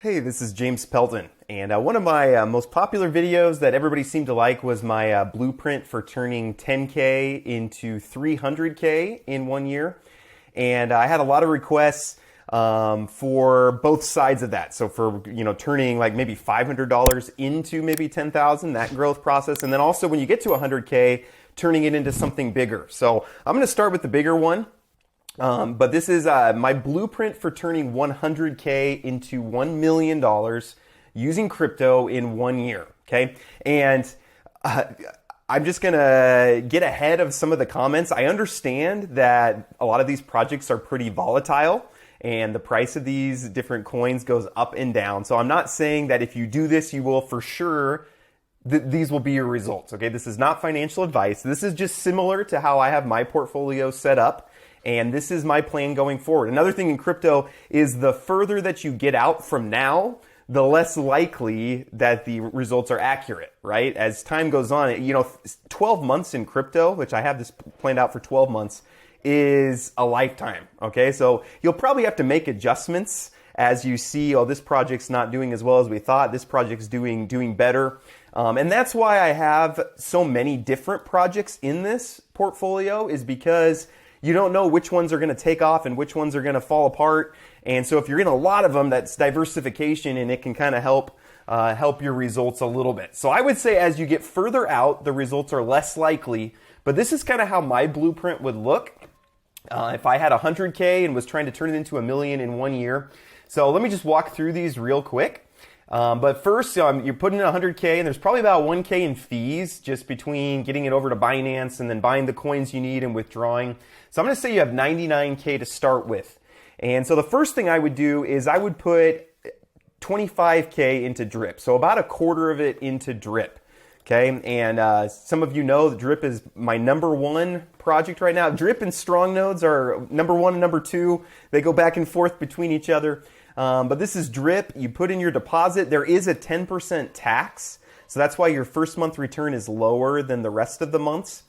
Hey, this is James Pelton, and one of my most popular videos that everybody seemed to like was my blueprint for turning 10K into 300K in 1 year. And I had a lot of requests for both sides of that. So for, turning like maybe $500 into maybe 10,000, that growth process. And then also when you get to 100K, turning it into something bigger. So I'm going to start with the bigger one. But this is my blueprint for turning 100K into $1 million using crypto in 1 year. Okay. And I'm just going to get ahead of some of the comments. I understand that a lot of these projects are pretty volatile and the price of these different coins goes up and down. So I'm not saying that if you do this, you will for sure these will be your results. Okay. This is not financial advice. This is just similar to how I have my portfolio set up. And this is my plan going forward. Another thing in crypto is the further that you get out from now, the less likely that the results are accurate, right? As time goes on, 12 months in crypto, which I have this planned out for 12 months, is a lifetime, okay? So you'll probably have to make adjustments as you see, oh, this project's not doing as well as we thought. This project's doing better. And that's why I have so many different projects in this portfolio, is because you don't know which ones are going to take off and which ones are going to fall apart. And so if you're in a lot of them, that's diversification, and it can kind of help your results a little bit. So I would say as you get further out, the results are less likely. But this is kind of how my blueprint would look if I had 100K and was trying to turn it into $1 million in 1 year. So let me just walk through these real quick. But first, you're putting in 100K, and there's probably about 1K in fees just between getting it over to Binance and then buying the coins you need and withdrawing. So I'm going to say you have 99K to start with. And so the first thing I would do is I would put 25K into Drip. So about a quarter of it into Drip. Okay. And some of you know that Drip is my number one project right now. Drip and StrongNodes are number one and number two. They go back and forth between each other. But this is Drip. You put in your deposit. There is a 10% tax. So that's why your first month return is lower than the rest of the months.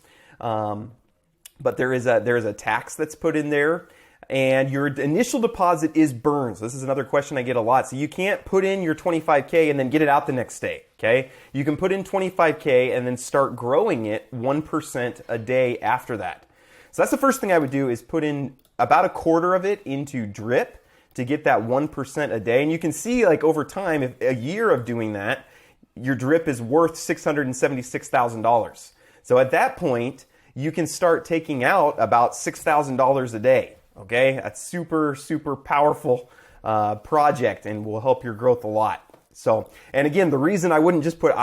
But there is a tax that's put in there. And your initial deposit is burned. So this is another question I get a lot. So you can't put in your 25K and then get it out the next day. Okay. You can put in 25K and then start growing it 1% a day after that. So that's the first thing I would do, is put in about a quarter of it into Drip to get that 1% a day. And you can see, like, over time, if a year of doing that, your Drip is worth $676,000. So at that point, you can start taking out about $6,000 a day. Okay, that's super, super powerful project and will help your growth a lot. So, and again, the reason I wouldn't just put,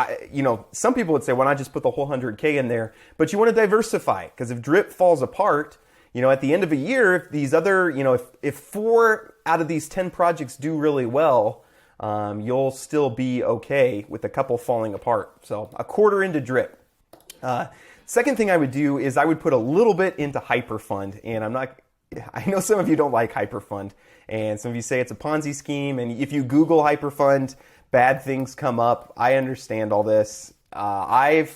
some people would say, why not just put the whole 100K in there? But you want to diversify, because if Drip falls apart, at the end of a year, if these other, if 4 out of these 10 projects do really well, you'll still be okay with a couple falling apart. So a quarter into Drip. Second thing I would do is I would put a little bit into Hyperfund, and I know some of you don't like Hyperfund, and some of you say it's a Ponzi scheme, and if you Google Hyperfund, bad things come up. I understand all this. I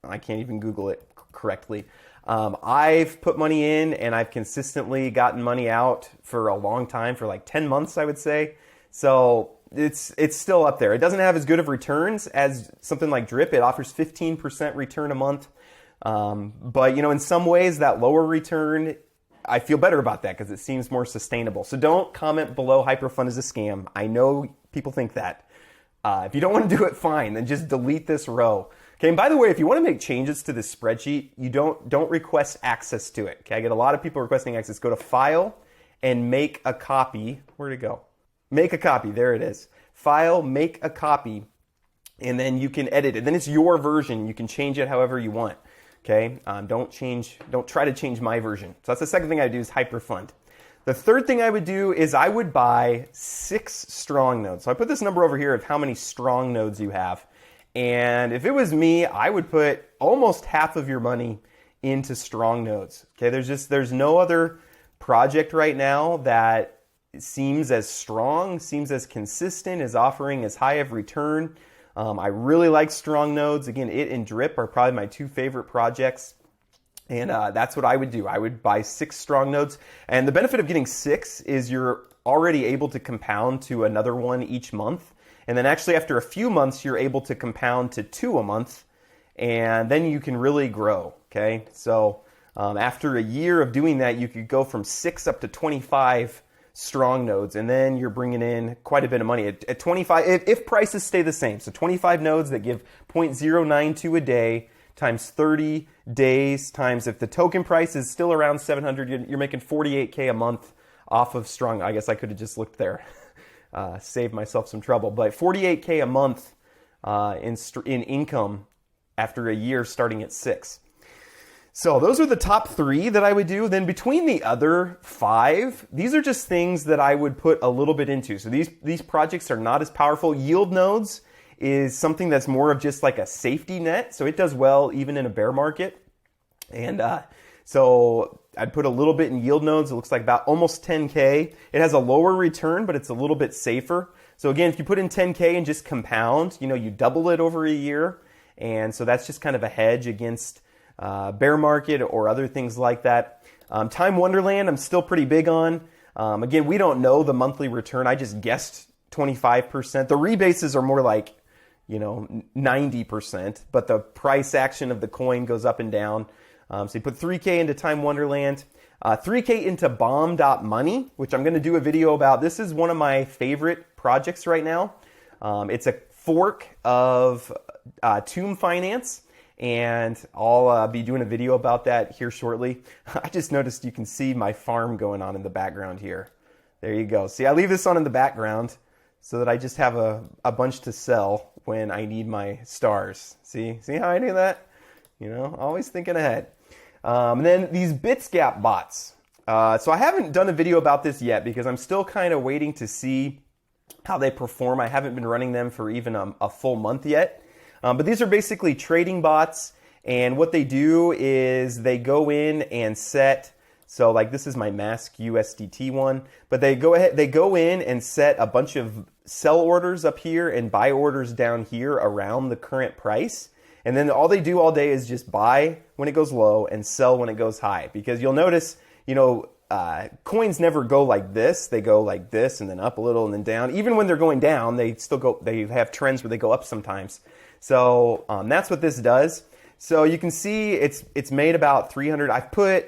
can't even Google it correctly. I've put money in, and I've consistently gotten money out for a long time, for like 10 months, I would say. So it's still up there. It doesn't have as good of returns as something like Drip. It offers 15% return a month. But in some ways, that lower return, I feel better about that because it seems more sustainable. So don't comment below Hyperfund is a scam. I know people think that. If you don't want to do it, fine. Then just delete this row. Okay. And by the way, if you want to make changes to this spreadsheet, you don't request access to it. Okay. I get a lot of people requesting access. Go to File and Make a Copy. Where'd it go? Make a Copy. There it is. File, Make a Copy, and then you can edit it. Then it's your version. You can change it however you want. Okay, don't try to change my version. So that's the second thing I do, is Hyperfund. The third thing I would do is I would buy 6 StrongNodes. So I put this number over here of how many StrongNodes you have. And if it was me, I would put almost half of your money into StrongNodes. Okay, there's no other project right now that seems as strong, seems as consistent, is offering as high of return. I really like StrongNodes. Again, it and Drip are probably my 2 favorite projects. And that's what I would do. I would buy 6 StrongNodes. And the benefit of getting 6 is you're already able to compound to another one each month. And then actually after a few months, you're able to compound to 2 a month. And then you can really grow, okay? So after a year of doing that, you could go from 6 up to 25 strong nodes, and then you're bringing in quite a bit of money. At 25, if prices stay the same, so 25 nodes that give 0.092 a day times 30 days times, if the token price is still around 700, you're making 48K a month off of strong. I guess I could have just looked there, saved myself some trouble, but 48K a month in income after a year starting at 6. So those are the top 3 that I would do. Then between the other 5, these are just things that I would put a little bit into. So these projects are not as powerful. YieldNodes is something that's more of just like a safety net. So it does well even in a bear market. And so I'd put a little bit in YieldNodes. It looks like about almost 10K. It has a lower return, but it's a little bit safer. So again, if you put in 10K and just compound, you double it over a year. And so that's just kind of a hedge against bear market or other things like that. Time Wonderland, I'm still pretty big on. Again, we don't know the monthly return. I just guessed 25%. The rebases are more like, 90%, but the price action of the coin goes up and down. So you put 3K into Time Wonderland, 3K into bomb.money, which I'm going to do a video about. This is one of my favorite projects right now. It's a fork of Tomb Finance. And I'll be doing a video about that here shortly. I just noticed you can see my farm going on in the background here. There you go. See, I leave this on in the background so that I just have a bunch to sell when I need my stars. See how I do that? Always thinking ahead. And then these Bitsgap bots. So I haven't done a video about this yet because I'm still kind of waiting to see how they perform. I haven't been running them for even a full month yet. But these are basically trading bots, and what they do is they go in and set, so like this is my Mask USDT one, but they go in and set a bunch of sell orders up here and buy orders down here around the current price. And then all they do all day is just buy when it goes low and sell when it goes high. Because you'll notice, coins never go like this. They go like this and then up a little and then down. Even when they're going down, they have trends where they go up sometimes. So that's what this does. So you can see it's made about 300. I've put,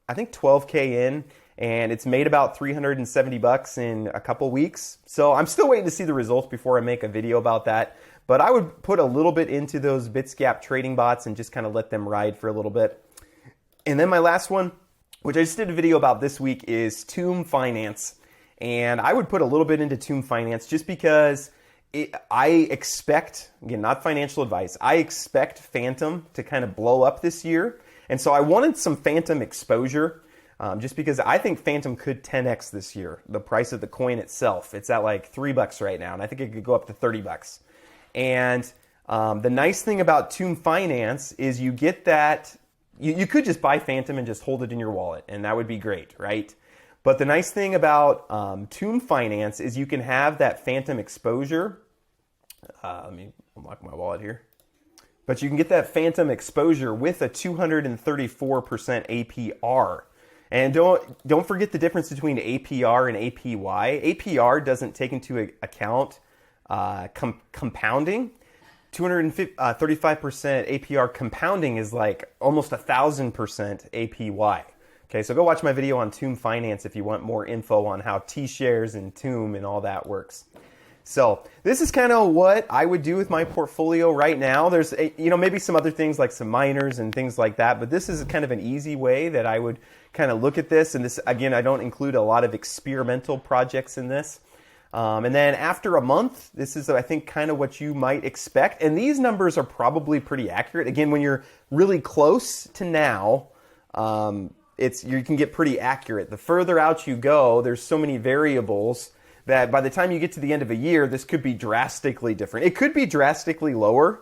I think 12K in, and it's made about $370 in a couple weeks. So I'm still waiting to see the results before I make a video about that. But I would put a little bit into those Bitsgap trading bots and just kind of let them ride for a little bit. And then my last one, which I just did a video about this week, is Tomb Finance. And I would put a little bit into Tomb Finance just because I expect, again, not financial advice, I expect Phantom to kind of blow up this year. And so I wanted some Phantom exposure just because I think Phantom could 10x this year, the price of the coin itself. It's at like $3 right now, and I think it could go up to $30. And the nice thing about Tomb Finance is you get that, you could just buy Phantom and just hold it in your wallet, and that would be great, right? But the nice thing about Tomb Finance is you can have that Phantom exposure. Let me unlock my wallet here. But you can get that Phantom exposure with a 234% APR. And don't forget the difference between APR and APY. APR doesn't take into account compounding. 235% APR compounding is like almost 1,000% APY. Okay, so go watch my video on Tomb Finance if you want more info on how T-shares and Tomb and all that works. So this is kind of what I would do with my portfolio right now. There's maybe some other things like some miners and things like that, but this is kind of an easy way that I would kind of look at this. And this, again, I don't include a lot of experimental projects in this. And then after a month, this is, I think, kind of what you might expect. And these numbers are probably pretty accurate. Again, when you're really close to now, you can get pretty accurate. The further out you go, there's so many variables that by the time you get to the end of a year, this could be drastically different. It could be drastically lower.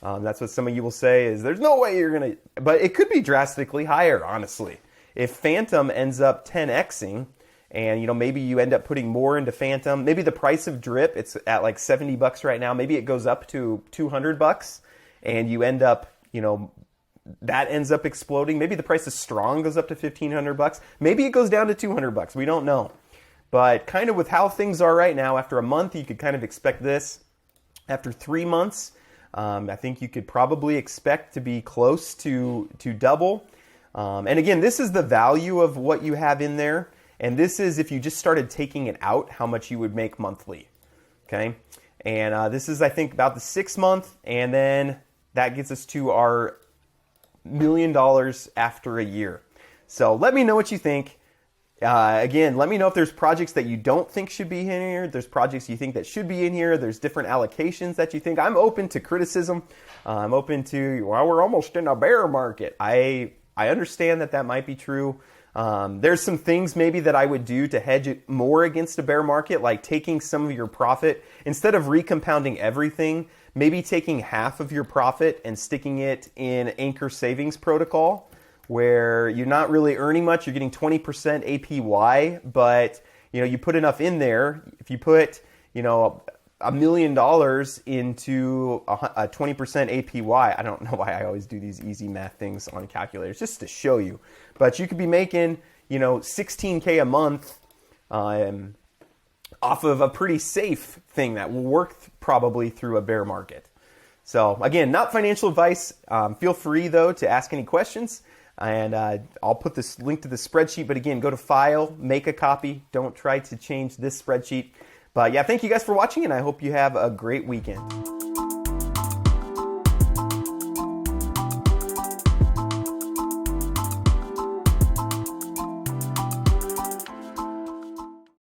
That's what some of you will say is there's no way you're going to, but it could be drastically higher, honestly. If Phantom ends up 10xing and, maybe you end up putting more into Phantom, maybe the price of Drip, it's at like $70 right now. Maybe it goes up to $200 and you end up, that ends up exploding. Maybe the price of Strong goes up to $1,500. Maybe it goes down to $200. We don't know. But kind of with how things are right now, after a month, you could kind of expect this. After 3 months, I think you could probably expect to be close to double. And again, this is the value of what you have in there. And this is if you just started taking it out, how much you would make monthly. Okay. And this is, I think, about the 6 month. And then that gets us to our $1 million after a year. So let me know what you think. Again, let me know if there's projects that you don't think should be in here. There's projects you think that should be in here. There's different allocations that you think. I'm open to criticism. I'm open to, well, we're almost in a bear market. I understand that might be true. There's some things maybe that I would do to hedge it more against a bear market, like taking some of your profit, instead of recompounding everything, maybe taking half of your profit and sticking it in Anchor Savings Protocol, where you're not really earning much. You're getting 20% APY, but you put enough in there. If you put $1 million into a 20% APY, I don't know why I always do these easy math things on calculators, just to show you. But you could be making $16K a month off of a pretty safe thing that will work probably through a bear market. So again, not financial advice. Feel free though to ask any questions. And I'll put this link to the spreadsheet. But again, go to File, make a copy. Don't try to change this spreadsheet. But yeah, thank you guys for watching, and I hope you have a great weekend.